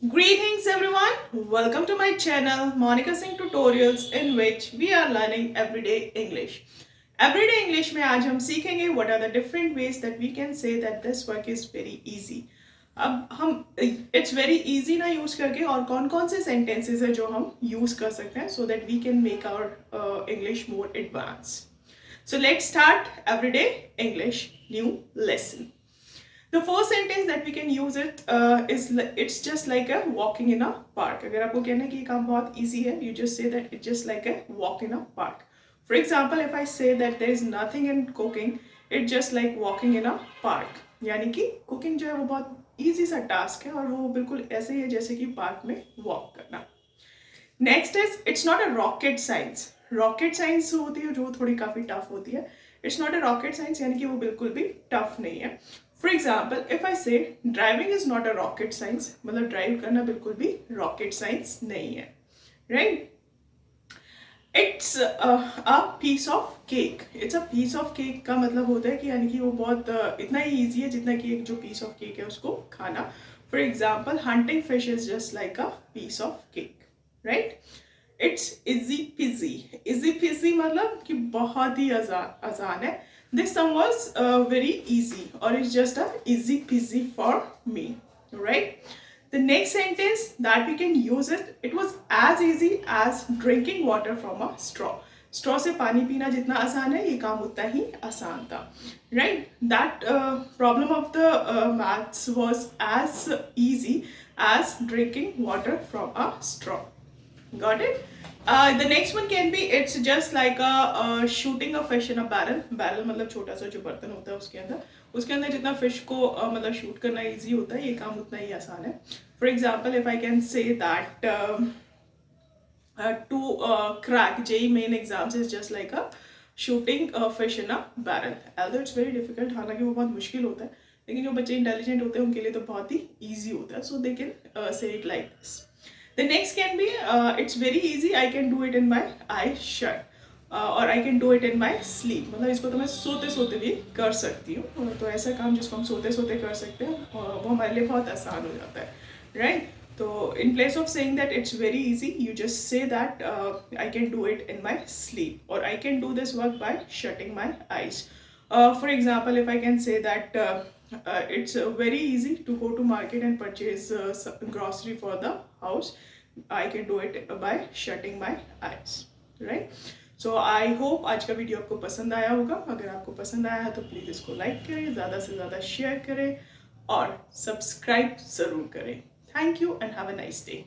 Greetings everyone, welcome to my channel Monika Singh Tutorials in which we are learning everyday English. Everyday English में आज हम सीखेंगे what are the different ways that we can say that this work is very easy. अब हम it's very easy ना use करके और कौन कौन से sentences है जो हम यूज कर सकते हैं so that we can make our English more advanced. So let's start everyday English new lesson. The first sentence that we can use is it's just like a walking in a park. अगर आपको कहना है कि ये काम बहुत easy है, you just say that it's just like a walk in a park. For example, if I say that there is nothing in cooking, it's just like walking in a park. यानी कि cooking जो है वो बहुत easy सा task है और वो बिल्कुल ऐसे ही है जैसे कि park में walk करना. Next is it's not a rocket science. Rocket science होती है जो थोड़ी काफ़ी tough होती है. It's not a rocket science यानी कि वो बिल्कुल भी tough नहीं है. For example, if I say driving is not a rocket science, मतलब drive करना बिल्कुल भी rocket science नहीं है, right? It's a piece of cake. It's a piece of cake का मतलब होता है कि यानी कि वो बहुत इतना ही easy है जितना कि एक जो piece of cake है उसको खाना. For example, hunting fish is just like a piece of cake, right? It's easy peasy. Easy peasy मतलब कि बहुत ही आसान है. This sum was very easy or it's just a easy peasy for me, right? The next sentence that we can use it was as easy as drinking water from a straw. Straw से पानी पीना जितना आसान है ये काम उतना ही आसान था, right? That problem of the maths was as easy as drinking water from a straw. Got it? The next one can be it's just like a shooting a fish in a barrel. Barrel मतलब छोटा सा जो बर्तन होता है उसके अंदर जितना fish को मतलब shoot करना easy होता है ये काम उतना ही आसान है. For example, if I can say that to crack JEE main exams is just like a shooting a fish in a barrel. Although it's very difficult, हालांकि वो बहुत मुश्किल होता है लेकिन जो बच्चे इंटेलिजेंट होते हैं उनके लिए तो बहुत ही ईजी होता है. So they can say it like this. The next can be it's very easy. I can do it in my eyes shut or I can do it in my sleep. मतलब इसको तो मैं सोते सोते भी कर सकती हूँ. तो ऐसा काम जिसको हम सोते सोते कर सकते हैं वो हमारे लिए बहुत आसान हो जाता है, right? तो in place of saying that it's very easy, you just say that I can do it in my sleep or I can do this work by shutting my eyes. For example, if I can say that it's very easy to go to market and purchase grocery for the house, I can do it by shutting my eyes, right? So I hope आज का video आपको पसंद आया होगा. अगर आपको पसंद आया है तो प्लीज़ इसको लाइक करें, ज़्यादा से ज़्यादा शेयर करें और सब्सक्राइब ज़रूर करें. Thank you and have a nice day.